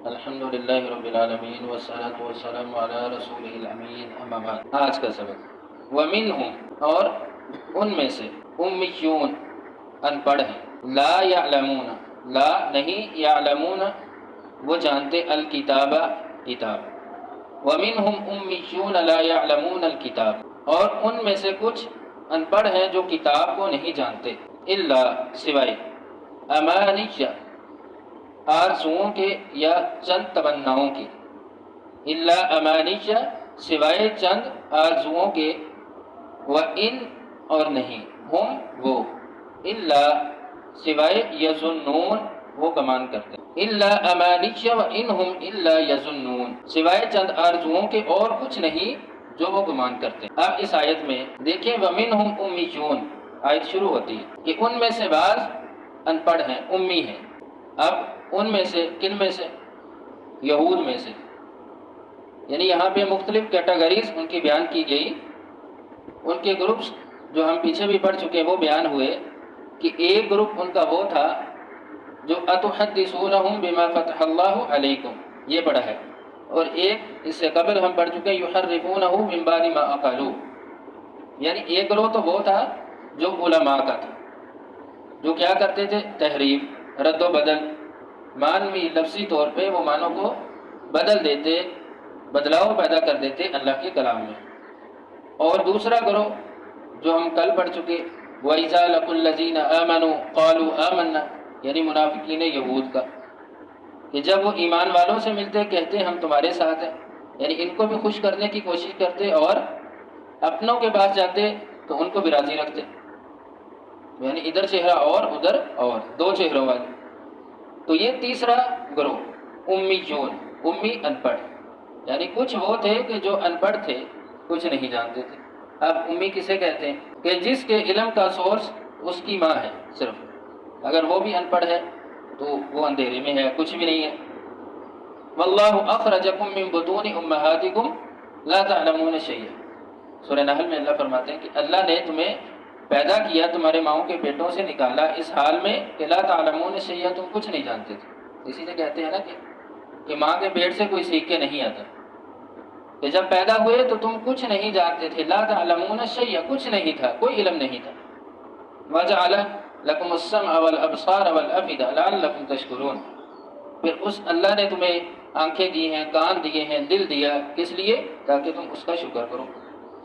الحمد للہ رب العالمین والصلاة والسلام علی رسولہ الامین اما بعد۔ آج کا سبق ومنہم، اور ان میں سے، امیون ان پڑھ ہیں، لا یعلمون لا نہیں، یعلمون وہ جانتے، الکتاب کتاب، ومنہم امیون لا یعلمون الکتاب، اور ان میں سے کچھ ان پڑھ ہیں جو کتاب کو نہیں جانتے، الا سوائے، امانیہ آرزوؤں کے یا چند تمناؤں کے، الا امانیہ سوائے چند آرزوؤں کے، وَإِن اور نہیں، ہم وہ، الا سوائے، یظنون وہ گمان کرتے، الا امانیہ وَإِنْ هُمْ الا یظنون سوائے چند آرزوؤں کے اور کچھ نہیں جو وہ گمان کرتے۔ اب اس آیت میں دیکھیں وَمِنْهُمْ اُمِّیُّونَ آیت شروع ہوتی ہے کہ ان میں سے بعض ان پڑھ ہیں، امی ہیں۔ اب ان میں سے کن میں سے؟ یہود میں سے، یعنی یہاں پہ مختلف کیٹیگریز ان کی بیان کی گئی، ان کے گروپس جو ہم پیچھے بھی پڑھ چکے وہ بیان ہوئے کہ ایک گروپ ان کا وہ تھا جو اتحدثونہم بما فتح اللہ علیکم، یہ پڑھا ہے، اور ایک اس سے قبل ہم پڑھ چکے یحرفونہ من بعد ما عقلوہ، یعنی ایک گروہ تو وہ تھا جو علماء کا تھا، جو کیا کرتے تھے؟ تحریف، رد و بدل، معنوی لفظی طور پہ وہ معنوں کو بدل دیتے، بدلاؤ پیدا کر دیتے اللہ کے کلام میں۔ اور دوسرا گروہ جو ہم کل پڑھ چکے وَإِذَا لَقُوا الَّذِينَ آمَنُوا قَالُوا آمَنَّا، یعنی منافقین یہود کا، کہ جب وہ ایمان والوں سے ملتے کہتے ہم تمہارے ساتھ ہیں، یعنی ان کو بھی خوش کرنے کی کوشش کرتے، اور اپنوں کے پاس جاتے تو ان کو بھی راضی رکھتے، یعنی ادھر چہرہ اور ادھر اور، دو چہروں والے۔ تو یہ تیسرا گروہ امیون، امی ان پڑھ، یعنی کچھ وہ تھے کہ جو ان پڑھ تھے، کچھ نہیں جانتے تھے۔ اب امی کسے کہتے ہیں؟ کہ جس کے علم کا سورس اس کی ماں ہے صرف، اگر وہ بھی ان پڑھ ہے تو وہ اندھیرے میں ہے، کچھ بھی نہیں ہے۔ واللہ اخرجکم من بطون امہاتکم لا تعلمون شیئا، سورہ نحل میں اللہ فرماتے ہیں کہ اللہ نے تمہیں پیدا کیا، تمہارے ماؤں کے پیٹوں سے نکالا اس حال میں کہ لا تعلمون شیئا، تم کچھ نہیں جانتے تھے۔ اسی سے کہتے ہیں نا کہ ماں کے پیٹ سے کوئی سیکھ کے نہیں آتا، کہ جب پیدا ہوئے تو تم کچھ نہیں جانتے تھے، لا تعلمون شیئا، کچھ نہیں تھا، کوئی علم نہیں تھا۔ وَجَعَلَ لَكُمُ السَّمْعَ وَالْأَبْصَارَ وَالْأَفْئِدَةَ لَعَلَّكُمْ تشکرون، پھر اس اللہ نے تمہیں آنکھیں دی ہیں، کان دیے ہیں، دل دیا، کس لیے؟ تاکہ تم اس کا شکر کرو۔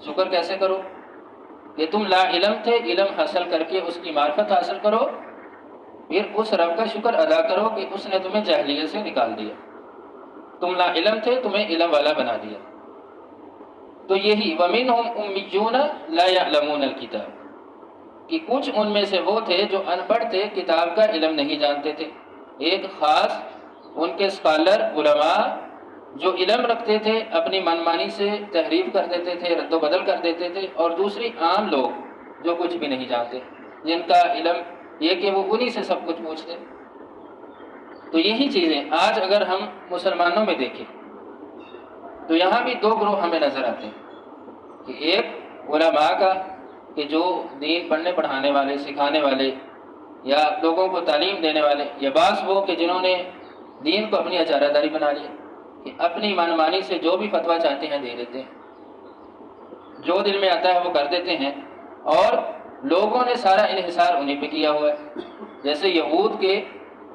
شکر کیسے کرو؟ کہ تم لا علم تھے، علم حاصل کر کے اس کی معرفت حاصل کرو، پھر اس رب کا شکر ادا کرو کہ اس نے تمہیں جاہلیت سے نکال دیا، تم لا علم تھے، تمہیں علم والا بنا دیا۔ تو یہی وَمِنْهُمْ أُمِّيُّونَ لَا يَعْلَمُونَ الْكِتَابَ، کہ کچھ ان میں سے وہ تھے جو ان پڑھ تھے، کتاب کا علم نہیں جانتے تھے۔ ایک خاص ان کے اسکالر علماء جو علم رکھتے تھے، اپنی منمانی سے تحریف کر دیتے تھے، رد و بدل کر دیتے تھے، اور دوسری عام لوگ جو کچھ بھی نہیں جانتے، جن کا علم یہ کہ وہ انہی سے سب کچھ پوچھتے۔ تو یہی چیزیں آج اگر ہم مسلمانوں میں دیکھیں تو یہاں بھی دو گروہ ہمیں نظر آتے ہیں، کہ ایک علماء کا، کہ جو دین پڑھنے پڑھانے والے، سکھانے والے، یا لوگوں کو تعلیم دینے والے، یا بعض وہ کہ جنہوں نے دین کو اپنی اچارہ داری بنا لیا، کہ اپنی منمانی سے جو بھی فتویٰ چاہتے ہیں دے دیتے ہیں، جو دل میں آتا ہے وہ کر دیتے ہیں، اور لوگوں نے سارا انحصار انہیں پہ کیا ہوا ہے۔ جیسے یہود کے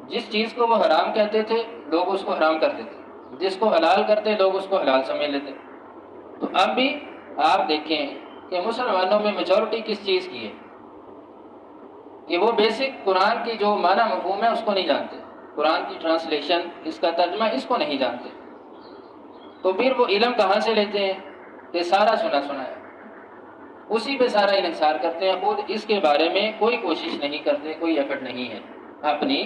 جس چیز کو وہ حرام کہتے تھے لوگ اس کو حرام کر دیتے، جس کو حلال کرتے لوگ اس کو حلال سمجھ لیتے۔ تو اب بھی آپ دیکھیں کہ مسلمانوں میں میجورٹی کس چیز کی ہے؟ کہ وہ بیسک قرآن کی جو معنی مفہوم ہے اس کو نہیں جانتے، قرآن کی ٹرانسلیشن، اس کا ترجمہ، اس کو نہیں جانتے۔ تو پھر وہ علم کہاں سے لیتے ہیں؟ کہ سارا سنا سنا ہے، اسی پہ سارا انحصار کرتے ہیں، خود اس کے بارے میں کوئی کوشش نہیں کرتے، کوئی ایفرٹ نہیں ہے اپنی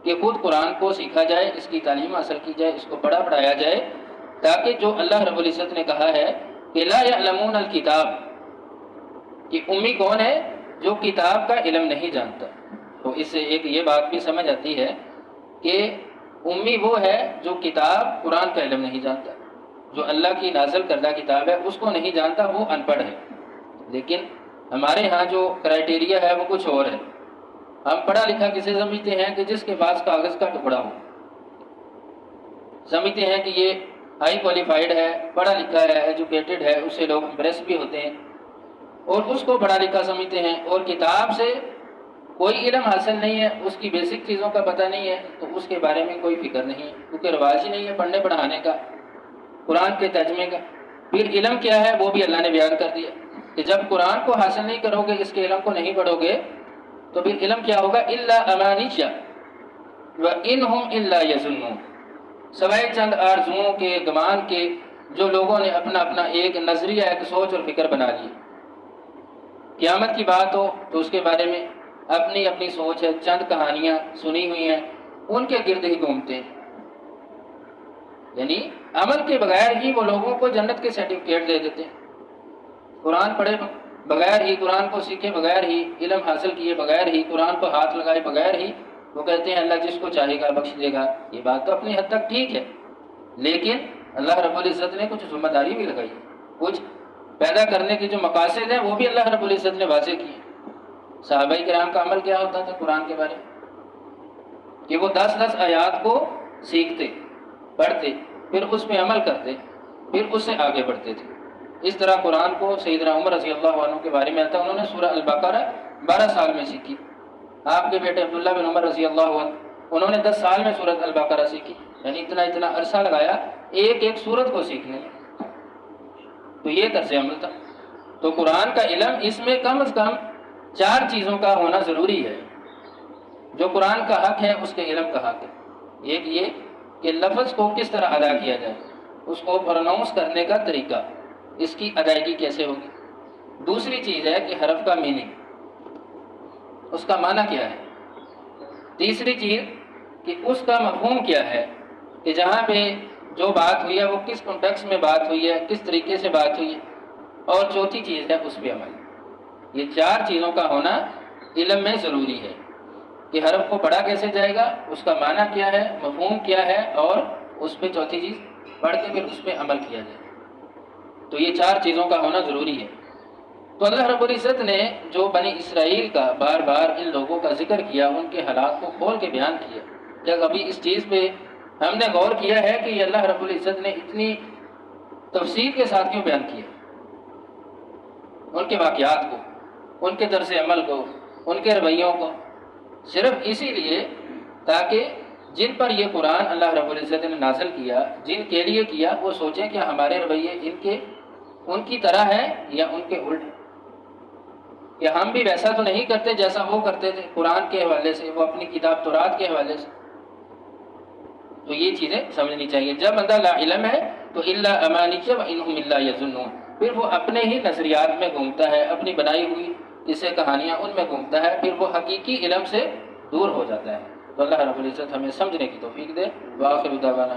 کہ خود قرآن کو سیکھا جائے، اس کی تعلیم حاصل کی جائے، اس کو پڑھایا جائے، تاکہ جو اللہ رب العزت نے کہا ہے کہ لا یعلمون الکتاب، کہ امی کون ہے؟ جو کتاب کا علم نہیں جانتا۔ تو اس سے ایک یہ بات بھی سمجھ آتی ہے کہ امی وہ ہے جو کتاب قرآن کا علم نہیں جانتا، جو اللہ کی نازل کردہ کتاب ہے اس کو نہیں جانتا، وہ ان پڑھ ہے۔ لیکن ہمارے ہاں جو کرائٹیریا ہے وہ کچھ اور ہے۔ ہم پڑھا لکھا کسے سمجھتے ہیں؟ کہ جس کے پاس کاغذ کا ٹکڑا ہو، سمجھتے ہیں کہ یہ ہائی کوالیفائڈ ہے، پڑھا لکھا ہے، ایجوکیٹڈ ہے، اس سے لوگ امپریس بھی ہوتے ہیں اور اس کو پڑھا لکھا سمجھتے ہیں، اور کتاب سے کوئی علم حاصل نہیں ہے، اس کی بیسک چیزوں کا پتہ نہیں ہے، تو اس کے بارے میں کوئی فکر نہیں ہے، کیونکہ رواج ہی نہیں ہے پڑھنے پڑھانے کا، قرآن کے ترجمے کا۔ پھر علم کیا ہے وہ بھی اللہ نے بیان کر دیا کہ جب قرآن کو حاصل نہیں کرو گے، اس کے علم کو نہیں پڑھو گے، تو پھر علم کیا ہوگا؟ الا امانیہ وانہم الا یظنون، سوائے چند آرزوؤں کے، گمان کے، جو لوگوں نے اپنا اپنا ایک نظریہ، ایک سوچ اور فکر بنا لی۔ قیامت کی بات ہو تو اس کے بارے میں اپنی اپنی سوچ ہے، چند کہانیاں سنی ہوئی ہیں، ان کے گرد ہی گھومتے ہیں، یعنی عمل کے بغیر ہی وہ لوگوں کو جنت کے سرٹیفکیٹ دے دیتے ہیں۔ قرآن پڑھے بغیر ہی، قرآن کو سیکھے بغیر ہی، علم حاصل کیے بغیر ہی، قرآن کو ہاتھ لگائے بغیر ہی وہ کہتے ہیں اللہ جس کو چاہے گا بخش دے گا۔ یہ بات تو اپنی حد تک ٹھیک ہے، لیکن اللہ رب العزت نے کچھ ذمہ داری بھی لگائی، کچھ پیدا کرنے کے جو مقاصد ہیں وہ بھی اللہ رب العزت نے واضح کیے۔ صحابہ کرام کا عمل کیا ہوتا تھا قرآن کے بارے میں کہ وہ 10 آیات کو سیکھتے، پڑھتے، پھر اس پہ عمل کرتے، پھر اس سے آگے بڑھتے تھے۔ اس طرح قرآن کو سیدنا عمر رضی اللہ عنہ کے بارے میں آتا ہے، انہوں نے سورہ البقرہ 12 سال میں سیکھی۔ آپ کے بیٹے عبداللہ بن عمر رضی اللہ عنہ، انہوں نے 10 سال میں سورۃ البقرہ سیکھی، یعنی اتنا عرصہ لگایا ایک ایک سورت کو سیکھنے میں۔ تو یہ طرز عمل تھا۔ تو قرآن کا علم، اس میں کم از کم 4 چیزوں کا ہونا ضروری ہے۔ جو قرآن کا حق ہے اس کے علم کا حق ہے۔ ایک یہ کہ لفظ کو کس طرح ادا کیا جائے، اس کو پروناؤنس کرنے کا طریقہ، اس کی ادائیگی کیسے ہوگی۔ دوسری چیز ہے کہ حرف کا میننگ، اس کا معنی کیا ہے۔ تیسری چیز کہ اس کا مفہوم کیا ہے، کہ جہاں پہ جو بات ہوئی ہے وہ کس کانٹیکسٹ میں بات ہوئی ہے، کس طریقے سے بات ہوئی ہے۔ اور چوتھی چیز ہے اس پہ عمل۔ یہ 4 چیزوں کا ہونا علم میں ضروری ہے کہ حرف کو پڑھا کیسے جائے گا، اس کا معنی کیا ہے، مفہوم کیا ہے، اور اس پہ چوتھی چیز پڑھ کے پھر اس پہ عمل کیا جائے۔ تو یہ 4 چیزوں کا ہونا ضروری ہے۔ تو اللہ رب العزت نے جو بنی اسرائیل کا بار بار ان لوگوں کا ذکر کیا، ان کے حالات کو کھول کے بیان کیا، کیا کبھی اس چیز پہ ہم نے غور کیا ہے کہ یہ اللہ رب العزت نے اتنی تفصیل کے ساتھ کیوں بیان کیا؟ ان کے واقعات کو، ان کے طرز عمل کو، ان کے رویوں کو، صرف اسی لیے تاکہ جن پر یہ قرآن اللہ رب العزت نے نازل کیا، جن کے لیے کیا، وہ سوچیں کہ ہمارے رویے ان کی طرح ہے یا ان کے الٹ، کہ ہم بھی ویسا تو نہیں کرتے جیسا وہ کرتے تھے قرآن کے حوالے سے، وہ اپنی کتاب تورات کے حوالے سے۔ تو یہ چیزیں سمجھنی چاہیے۔ جب بندہ لا علم ہے تو الا امانیہ وانہم الا یظنون، پھر وہ اپنے ہی نظریات میں گھومتا ہے، اپنی بنائی ہوئی قصے کہانیاں ان میں گھومتا ہے، پھر وہ حقیقی علم سے دور ہو جاتا ہے۔ تو اللہ رب العزت ہمیں سمجھنے کی توفیق دے۔ وآخر دعوانا